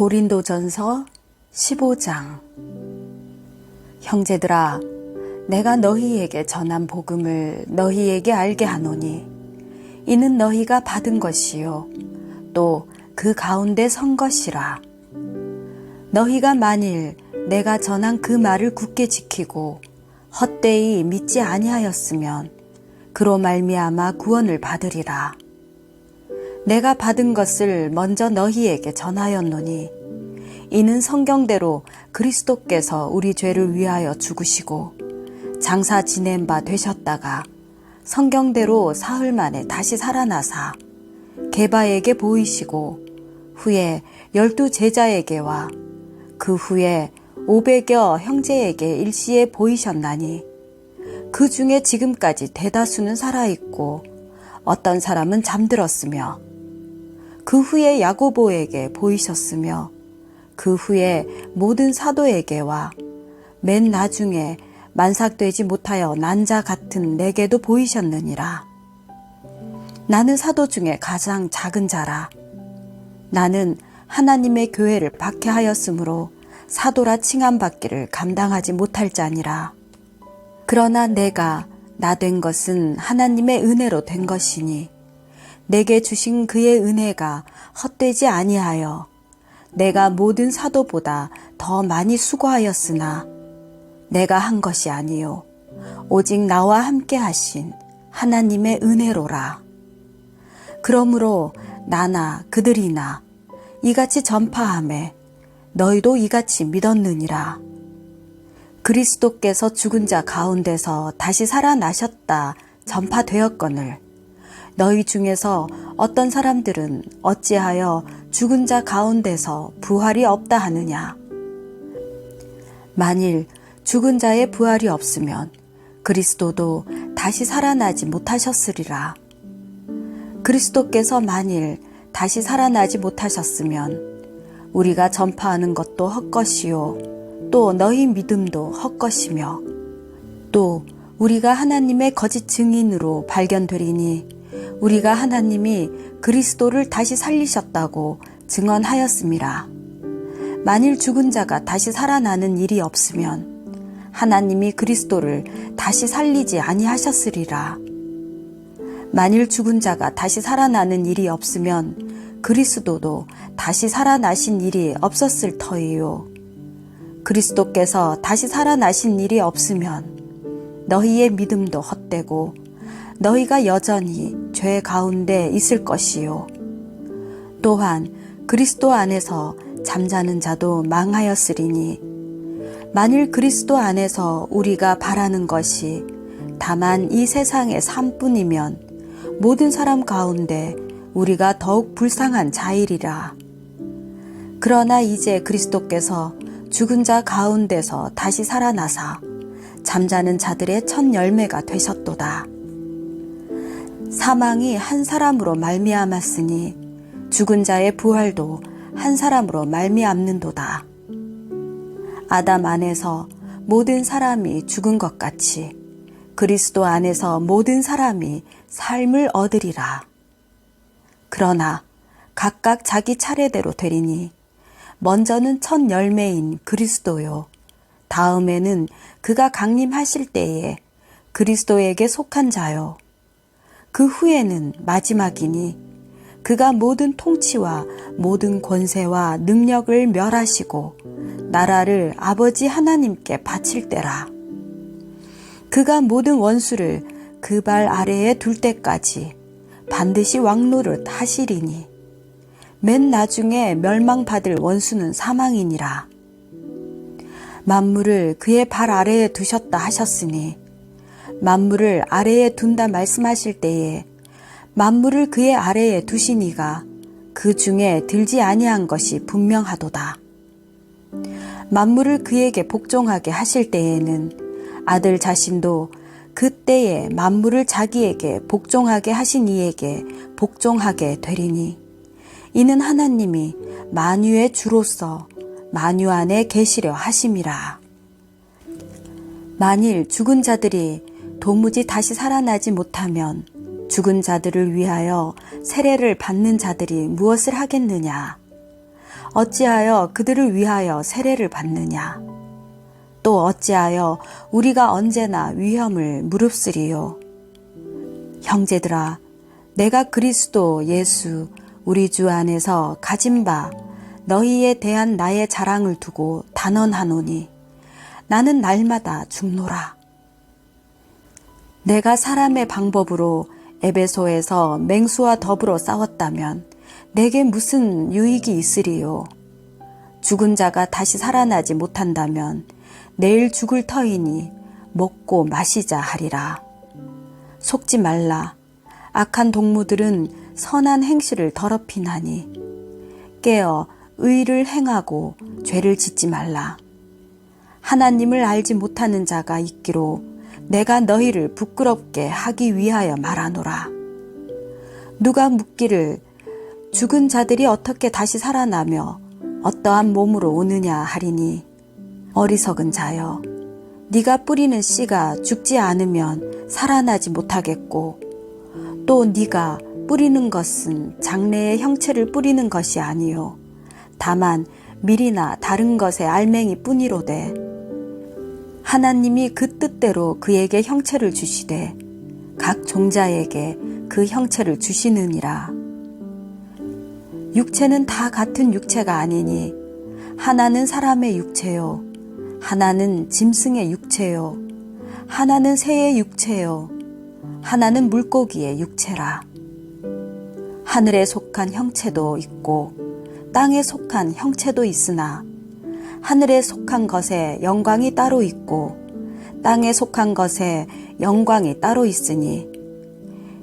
고린도전서 15장. 형제들아, 내가 너희에게 전한 복음을 너희에게 알게 하노니 이는 너희가 받은 것이요 또 그 가운데 선 것이라. 너희가 만일 내가 전한 그 말을 굳게 지키고 헛되이 믿지 아니하였으면 그로 말미암아 구원을 받으리라. 내가 받은 것을 먼저 너희에게 전하였노니 이는 성경대로 그리스도께서 우리 죄를 위하여 죽으시고 장사 지낸 바 되셨다가 성경대로 사흘 만에 다시 살아나사 게바에게 보이시고 후에 12 제자에게와 그 후에 500여 형제에게 일시에 보이셨나니 그 중에 지금까지 대다수는 살아있고 어떤 사람은 잠들었으며 그 후에 야고보에게 보이셨으며 그 후에 모든 사도에게와 맨 나중에 만삭되지 못하여 난 자 같은 내게도 보이셨느니라. 나는 사도 중에 가장 작은 자라. 나는 하나님의 교회를 박해하였으므로 사도라 칭함받기를 감당하지 못할 자니라. 그러나 내가 나 된 것은 하나님의 은혜로 된 것이니 내게 주신 그의 은혜가 헛되지 아니하여 내가 모든 사도보다 더 많이 수고하였으나 내가 한 것이 아니요 오직 나와 함께 하신 하나님의 은혜로라. 그러므로 나나 그들이나 이같이 전파하매 너희도 이같이 믿었느니라. 그리스도께서 죽은 자 가운데서 다시 살아나셨다 전파되었거늘 너희 중에서 어떤 사람들은 어찌하여 죽은 자 가운데서 부활이 없다 하느냐. 만일 죽은 자의 부활이 없으면 그리스도도 다시 살아나지 못하셨으리라. 그리스도께서 만일 다시 살아나지 못하셨으면 우리가 전파하는 것도 헛것이요 또 너희 믿음도 헛것이며 또 우리가 하나님의 거짓 증인으로 발견되리니 우리가 하나님이 그리스도를 다시 살리셨다고 증언하였음이라. 만일 죽은 자가 다시 살아나는 일이 없으면 하나님이 그리스도를 다시 살리지 아니하셨으리라. 만일 죽은 자가 다시 살아나는 일이 없으면 그리스도도 다시 살아나신 일이 없었을 터이요. 그리스도께서 다시 살아나신 일이 없으면 너희의 믿음도 헛되고 너희가 여전히 죄 가운데 있을 것이요. 또한 그리스도 안에서 잠자는 자도 망하였으리니 만일 그리스도 안에서 우리가 바라는 것이 다만 이 세상의 삶뿐이면 모든 사람 가운데 우리가 더욱 불쌍한 자이리라. 그러나 이제 그리스도께서 죽은 자 가운데서 다시 살아나사 잠자는 자들의 첫 열매가 되셨도다. 사망이 한 사람으로 말미암았으니 죽은 자의 부활도 한 사람으로 말미암는도다. 아담 안에서 모든 사람이 죽은 것 같이 그리스도 안에서 모든 사람이 삶을 얻으리라. 그러나 각각 자기 차례대로 되리니 먼저는 첫 열매인 그리스도요 다음에는 그가 강림하실 때에 그리스도에게 속한 자요 그 후에는 마지막이니 그가 모든 통치와 모든 권세와 능력을 멸하시고 나라를 아버지 하나님께 바칠 때라. 그가 모든 원수를 그 발 아래에 둘 때까지 반드시 왕노릇 하시리니 맨 나중에 멸망받을 원수는 사망이니라. 만물을 그의 발 아래에 두셨다 하셨으니 만물을 아래에 둔다 말씀하실 때에 만물을 그의 아래에 두시니가 그 중에 들지 아니한 것이 분명하도다. 만물을 그에게 복종하게 하실 때에는 아들 자신도 그때에 만물을 자기에게 복종하게 하신 이에게 복종하게 되리니 이는 하나님이 만유의 주로서 만유 안에 계시려 하심이라. 만일 죽은 자들이 도무지 다시 살아나지 못하면 죽은 자들을 위하여 세례를 받는 자들이 무엇을 하겠느냐? 어찌하여 그들을 위하여 세례를 받느냐? 또 어찌하여 우리가 언제나 위험을 무릅쓰리요? 형제들아, 내가 그리스도 예수 우리 주 안에서 가진 바 너희에 대한 나의 자랑을 두고 단언하노니 나는 날마다 죽노라. 내가 사람의 방법으로 에베소에서 맹수와 더불어 싸웠다면 내게 무슨 유익이 있으리요? 죽은 자가 다시 살아나지 못한다면 내일 죽을 터이니 먹고 마시자 하리라. 속지 말라. 악한 동무들은 선한 행실을 더럽히나니 깨어 의를 행하고 죄를 짓지 말라. 하나님을 알지 못하는 자가 있기로 내가 너희를 부끄럽게 하기 위하여 말하노라. 누가 묻기를 죽은 자들이 어떻게 다시 살아나며 어떠한 몸으로 오느냐 하리니 어리석은 자여, 네가 뿌리는 씨가 죽지 않으면 살아나지 못하겠고 또 네가 뿌리는 것은 장래의 형체를 뿌리는 것이 아니요 다만 밀이나 다른 것의 알맹이 뿐이로되 하나님이 그 뜻대로 그에게 형체를 주시되 각 종자에게 그 형체를 주시느니라. 육체는 다 같은 육체가 아니니 하나는 사람의 육체요 하나는 짐승의 육체요 하나는 새의 육체요 하나는 물고기의 육체라. 하늘에 속한 형체도 있고 땅에 속한 형체도 있으나 하늘에 속한 것에 영광이 따로 있고 땅에 속한 것에 영광이 따로 있으니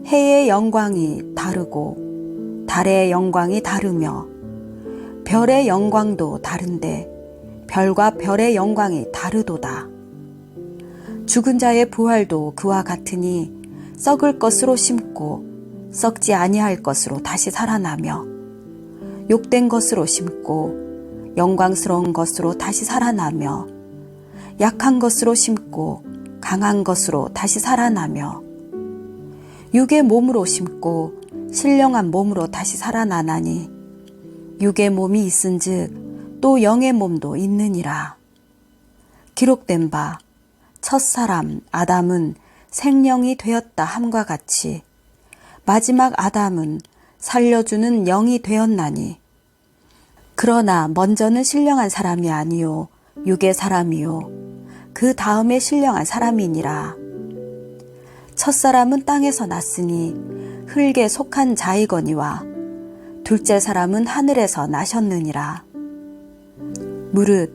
해의 영광이 다르고 달의 영광이 다르며 별의 영광도 다른데 별과 별의 영광이 다르도다. 죽은 자의 부활도 그와 같으니 썩을 것으로 심고 썩지 아니할 것으로 다시 살아나며 욕된 것으로 심고 영광스러운 것으로 다시 살아나며 약한 것으로 심고 강한 것으로 다시 살아나며 육의 몸으로 심고 신령한 몸으로 다시 살아나나니 육의 몸이 있은즉 또 영의 몸도 있느니라. 기록된 바 첫사람 아담은 생령이 되었다 함과 같이 마지막 아담은 살려주는 영이 되었나니 그러나 먼저는 신령한 사람이 아니요 육의 사람이요 그 다음에 신령한 사람이니라. 첫사람은 땅에서 났으니 흙에 속한 자이거니와 둘째 사람은 하늘에서 나셨느니라. 무릇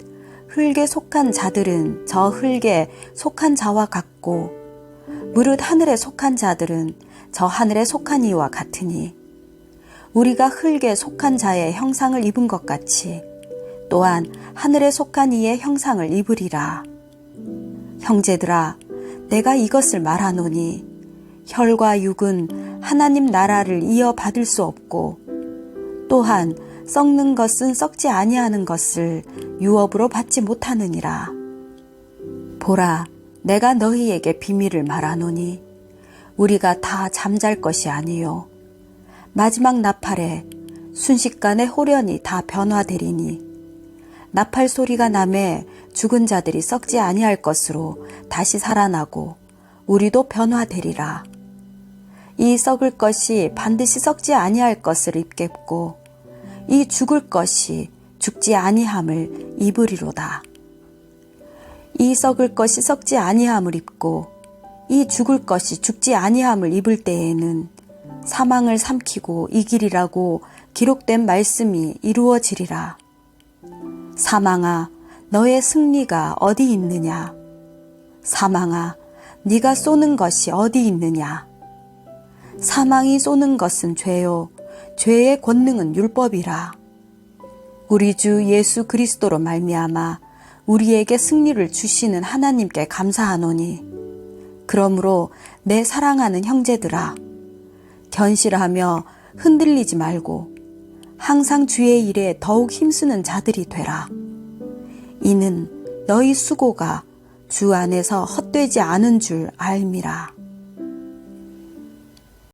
흙에 속한 자들은 저 흙에 속한 자와 같고 무릇 하늘에 속한 자들은 저 하늘에 속한 이와 같으니 우리가 흙에 속한 자의 형상을 입은 것 같이 또한 하늘에 속한 이의 형상을 입으리라. 형제들아, 내가 이것을 말하노니 혈과 육은 하나님 나라를 이어받을 수 없고 또한 썩는 것은 썩지 아니하는 것을 유업으로 받지 못하느니라. 보라, 내가 너희에게 비밀을 말하노니 우리가 다 잠잘 것이 아니요 마지막 나팔에 순식간에 호련히 다 변화되리니 나팔 소리가 나매 죽은 자들이 썩지 아니할 것으로 다시 살아나고 우리도 변화되리라. 이 썩을 것이 반드시 썩지 아니할 것을 입겠고 이 죽을 것이 죽지 아니함을 입으리로다. 이 썩을 것이 썩지 아니함을 입고 이 죽을 것이 죽지 아니함을 입을 때에는 사망을 삼키고 이기리라고 기록된 말씀이 이루어지리라. 사망아, 너의 승리가 어디 있느냐? 사망아, 네가 쏘는 것이 어디 있느냐? 사망이 쏘는 것은 죄요, 죄의 권능은 율법이라. 우리 주 예수 그리스도로 말미암아 우리에게 승리를 주시는 하나님께 감사하노니 그러므로 내 사랑하는 형제들아, 견실하며 흔들리지 말고 항상 주의 일에 더욱 힘쓰는 자들이 되라. 이는 너희 수고가 주 안에서 헛되지 않은 줄 알미라.